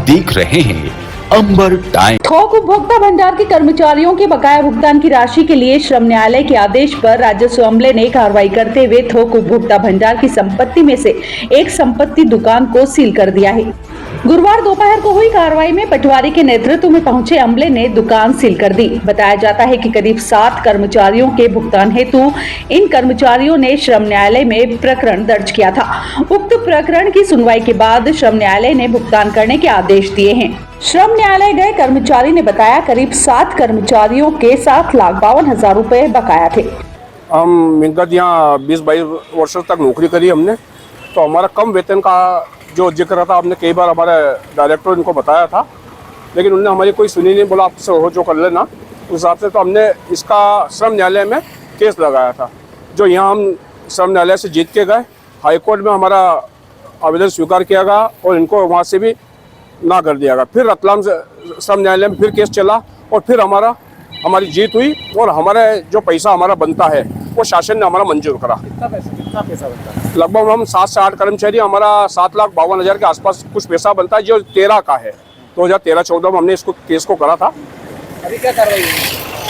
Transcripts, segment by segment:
देख रहे हैं अंबर टाइम। थोक उपभोक्ता भंडार के कर्मचारियों के बकाया भुगतान की राशि के लिए श्रम न्यायालय के आदेश पर राजस्व अमले ने कार्रवाई करते हुए थोक उपभोक्ता भंडार की संपत्ति में से एक संपत्ति दुकान को सील कर दिया है। गुरुवार दोपहर को हुई कार्रवाई में पटवारी के नेतृत्व में पहुंचे अमले ने दुकान सील कर दी। बताया जाता है कि करीब 7 कर्मचारियों के भुगतान हेतु इन कर्मचारियों ने श्रम न्यायालय में प्रकरण दर्ज किया था। उक्त प्रकरण की सुनवाई के बाद श्रम न्यायालय ने भुगतान करने के आदेश दिए हैं। श्रम न्यायालय गए कर्मचारी ने बताया करीब 7 कर्मचारियों के 7,52,000 रुपए बकाया थे। हम विगत यहाँ 20-22 वर्षों तक नौकरी करी हमने, तो हमारा कम वेतन का जो जिक्र था हमने कई बार हमारे डायरेक्टर इनको बताया था, लेकिन उन्होंने हमारी कोई सुनी नहीं, बोला आपसे हो जो कर लेना। उस हिसाब से तो हमने इसका श्रम न्यायालय में केस लगाया था, जो यहाँ हम श्रम न्यायालय से जीत के गए। हाईकोर्ट में हमारा आवेदन स्वीकार किया गया और इनको वहाँ से भी ना कर दिया गया। फिर रतलाम से श्रम न्यायालय में फिर केस चला और फिर हमारी जीत हुई और हमारे जो पैसा हमारा बनता है वो शासन ने हमारा मंजूर करा। कितना पैसा बनता है? लगभग हम 7 से 8 कर्मचारी, हमारा 7,52,000 के आसपास कुछ पैसा बनता है, जो 13 का है। 2013-14 में हमने इसको केस को करा था। अभी क्या कार्रवाई हुई?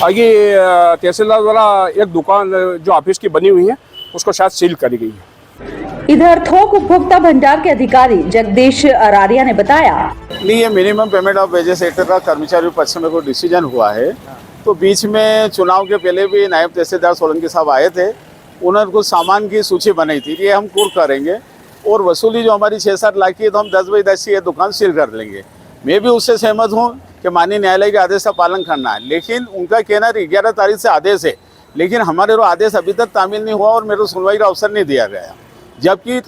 आगे तहसीलदार द्वारा एक दुकान जो ऑफिस की बनी हुई है उसको शायद सील करी गई है। इधर थोक उपभोक्ता भंडार के अधिकारी जगदीश अरारिया ने बताया, नहीं, ये minimum payment of wages act का कर्मचारी पक्ष में कोई डिसीजन हुआ है। तो बीच में चुनाव के पहले भी नायब तहसीलदार सोलंकी साहब आए थे, उन्होंने कुछ सामान की सूची बनाई थी, ये हम पूर्ण करेंगे और वसूली जो हमारी 6-7 लाख की है तो हम 10 बजे 10 ये दुकान सील कर लेंगे। मैं भी उससे सहमत हूँ कि माननीय न्यायालय के आदेश का पालन करना है, लेकिन उनका कहना 11 तारीख से आदेश है, लेकिन हमारे आदेश अभी तक तामील नहीं हुआ और मेरे को सुनवाई का अवसर नहीं दिया गया। जबकि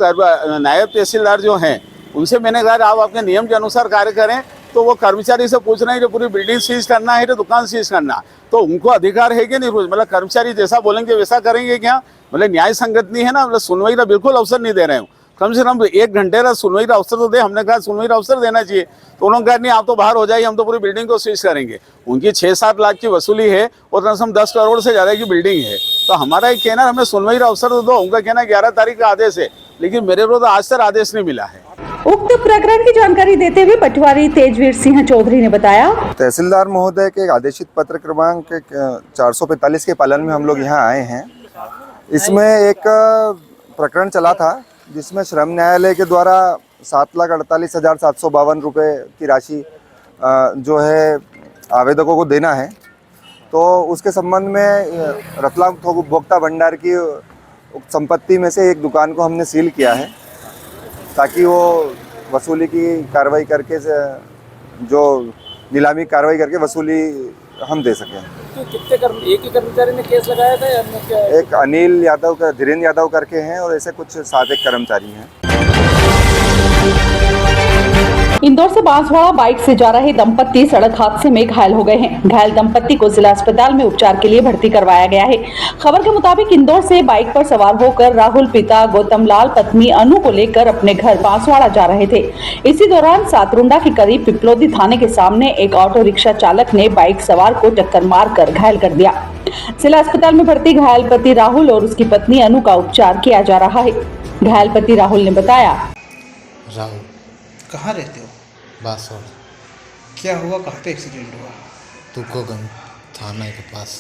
नायब तहसीलदार जो हैं उनसे मैंने कहा आप अपने नियम के अनुसार कार्य करें, तो वो कर्मचारी से पूछ रहे हैं कि पूरी बिल्डिंग सीज करना है तो दुकान सीज करना, तो उनको अधिकार है कि नहीं? मतलब कर्मचारी जैसा बोलेंगे वैसा करेंगे क्या? मतलब न्याय संगत नहीं है ना, मतलब सुनवाई का बिल्कुल अवसर नहीं दे रहे हूँ। कम से कम 1 घंटे का सुनवाई का अवसर तो दे। हमने कहा सुनवाई का अवसर देना चाहिए, तो उन्होंने कहा नहीं आप तो बाहर हो जाइए, हम तो पूरी बिल्डिंग को सीज करेंगे। उनकी 6-7 लाख की वसूली है और कम से कम 10 करोड़ से ज़्यादा की बिल्डिंग है, तो हमारा एक कहना हमें सुनवाई का अवसर तो दो। उनका कहना 11 तारीख का आदेश है, लेकिन मेरे को तो आज तक आदेश नहीं मिला है। उक्त प्रकरण की जानकारी देते हुए पटवारी तेजवीर सिंह चौधरी ने बताया, तहसीलदार महोदय के आदेशित पत्र क्रमांक 445 के पालन में हम लोग यहाँ आए हैं। इसमें एक प्रकरण चला था जिसमें श्रम न्यायालय के द्वारा 7,48,752 रुपये की राशि जो है आवेदकों को देना है, तो उसके संबंध में रतलाम थोक उपभोक्ता भंडार की संपत्ति में से एक दुकान को हमने सील किया है, ताकि वो वसूली की कार्रवाई करके जो नीलामी कार्रवाई करके वसूली हम दे सकें। तो कितने एक ही कर्मचारी ने केस लगाया था या क्या? एक अनिल यादव का, धीरेन्द्र यादव करके हैं और ऐसे कुछ 7 एक कर्मचारी हैं। इंदौर से बांसवाड़ा बाइक से जा रहे दंपत्ति सड़क हादसे में घायल हो गए हैं। घायल दंपत्ति को जिला अस्पताल में उपचार के लिए भर्ती करवाया गया है। खबर के मुताबिक इंदौर से बाइक पर सवार होकर राहुल पिता गौतम लाल पत्नी अनु को लेकर अपने घर बांसवाड़ा जा रहे थे। इसी दौरान सातरुंडा के करीब पिपलोदी थाने के सामने एक ऑटो रिक्शा चालक ने बाइक सवार को टक्कर मारकर घायल कर दिया। जिला अस्पताल में भर्ती घायल पति राहुल और उसकी पत्नी अनु का उपचार किया जा रहा है। घायल पति राहुल ने बताया, राहुल कहाँ रहते हो? बांसवाड़ा। क्या हुआ, कहाँ पे एक्सीडेंट हुआ? तुकोगंज थाना के पास।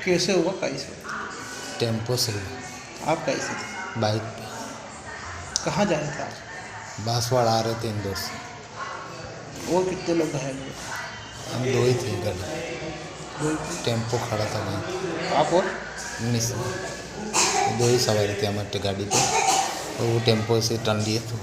कैसे हुआ? कैसे? टेम्पो से हुआ। आप कैसे थे? बाइक पे। कहाँ जा रहे थे आप? बांसवाड़ा आ रहे थे इंदौर से। और कितने लोग घायल हुए? हम 2 ही थे गाड़ी, टेम्पो खड़ा था वहीं। आप और? नहीं, 2 ही सवारी थे हमारे गाड़ी पे, और वो टेम्पो से टन लिए तो।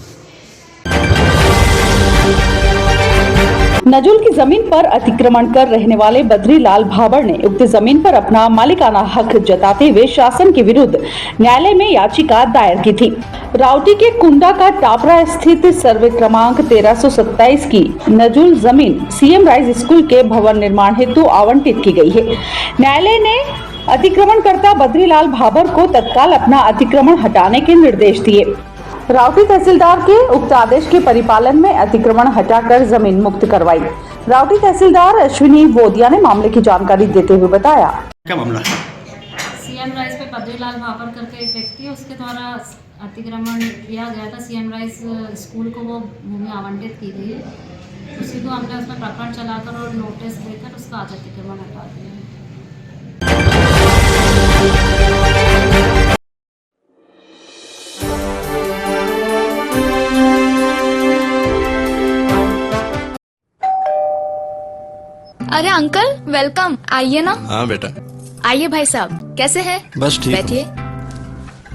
नजुल की जमीन पर अतिक्रमण कर रहने वाले बद्रीलाल भाबर ने उक्त जमीन पर अपना मालिकाना हक जताते हुए शासन के विरुद्ध न्यायालय में याचिका दायर की थी। राउटी के कुंडा का टापरा स्थित सर्वे क्रमांक 1327 की नजुल जमीन सीएम राइज स्कूल के भवन निर्माण हेतु आवंटित की गई है। न्यायालय ने अतिक्रमणकर्ता बद्रीलाल भाबर को तत्काल अपना अतिक्रमण हटाने के निर्देश दिए। राउटी तहसीलदार के उक्त आदेश के परिपालन में अतिक्रमण हटाकर जमीन मुक्त करवाई। राउटी तहसीलदार अश्विनी बोदिया ने मामले की जानकारी देते हुए बताया, क्या मामला? सीएम राइज पे बद्रीलाल भाबर करके एक व्यक्ति है, उसके द्वारा अतिक्रमण किया गया था, सीएम राइस स्कूल को वो भूमि आवंटित की गई है। उसी को हमने उसमें प्रकरण चलाकर और नोटिस देकर उसका आज अतिक्रमण हटा दिया है। अरे अंकल वेलकम, आइए ना। हाँ बेटा। आइए भाई साहब, कैसे हैं? बस ठीक हूँ। बैठिए।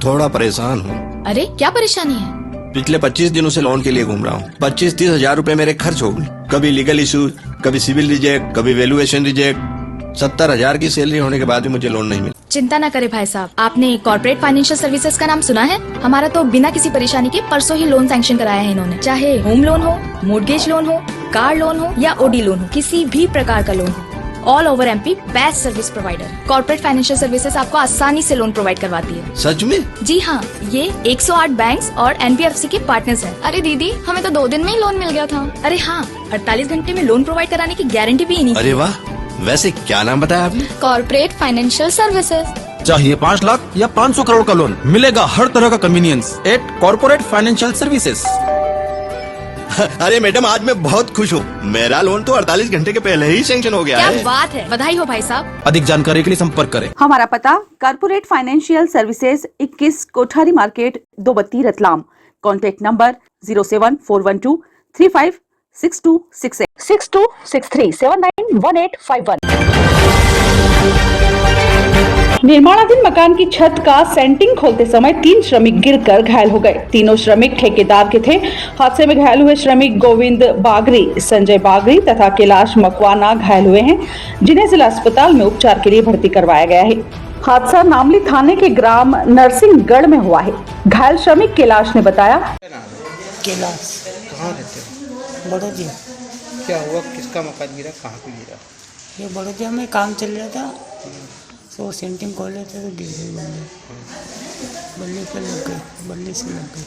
थोड़ा परेशान हूँ। अरे क्या परेशानी है? पिछले 25 दिनों से लोन के लिए घूम रहा हूँ। 25-30 हजार रुपए मेरे खर्च हो गए। कभी लीगल इशू, कभी सिविल रिजेक्ट, कभी वैल्यूएशन रिजेक्ट। 70,000 की सैलरी होने के बाद भी मुझे लोन नहीं मिला। चिंता ना करें भाई साहब, आपने कॉर्पोरेट फाइनेंशियल सर्विसेज का नाम सुना है? हमारा तो बिना किसी परेशानी के परसों ही लोन सैंक्शन कराया है इन्होंने। चाहे होम लोन हो, मोर्गेज लोन हो, कार लोन हो या ओडी लोन हो, किसी भी प्रकार का लोन हो, all over MP best service provider. Corporate financial services आपको आसानी से लोन प्रोवाइड करवाती है। सच में? जी हाँ, ये 108 बैंक्स और एनबीएफसी के पार्टनर्स हैं। अरे दीदी, हमें तो 2 दिन में ही लोन मिल गया था। अरे हाँ, 48 घंटे में लोन प्रोवाइड कराने की गारंटी भी इन्हीं की। अरे वाह, वैसे क्या नाम बताया आपने? Corporate financial services. चाहिए 5 लाख या 500 करोड़ का लोन, मिलेगा हर तरह का convenience at corporate financial services. अरे मैडम, आज मैं बहुत खुश हूँ। मेरा लोन तो 48 घंटे के पहले ही सैंक्शन हो गया क्या है। बात है, बधाई हो भाई साहब। अधिक जानकारी के लिए संपर्क करें। हमारा पता corporate financial services 21 Kothari market, Dobatti, Ratlam. Contact number 07412 356268 6263 791851। निर्माणाधीन मकान की छत का सेंटिंग खोलते समय 3 श्रमिक गिरकर घायल हो गए। तीनों श्रमिक ठेकेदार के थे। हादसे में घायल हुए श्रमिक गोविंद बागरी, संजय बागरी तथा कैलाश मकवाना घायल हुए हैं, जिन्हें जिला अस्पताल में उपचार के लिए भर्ती करवाया गया है। हादसा नामली थाने के ग्राम नरसिंहगढ़ में हुआ है। घायल श्रमिक कैलाश ने बताया, कैलाश कहाँ रहते हो? बड़ोदिया। क्या हुआ, किसका मकान गिरा, कहाँ पे गिरा? ये बड़ोदिया में काम चल रहा था, तो सेंटिंग खोल रहे थे तो गिर गई बल्ली पे लग गई, बल्ली से लग गई।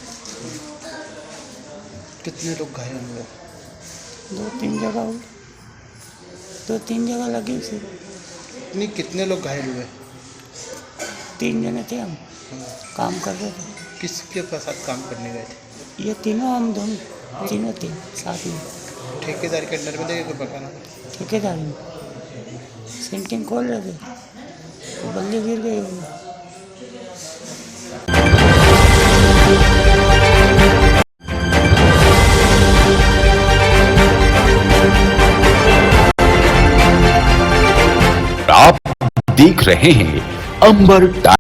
कितने लोग घायल हुए? 2-3 जगह हुई, 2-3 जगह लगी उसे। नहीं, कितने लोग घायल हुए? 3 जने थे हम, काम कर रहे थे। किसके साथ काम करने गए थे? ये तीनों, हम तीनों थे साथ में। ठेकेदार के अंडर में देखे कोई मकान? ठेकेदार में सेंटिंग खोल रहे थे तो बल्ली गिर गई। आप देख रहे हैं अंबर टाइम।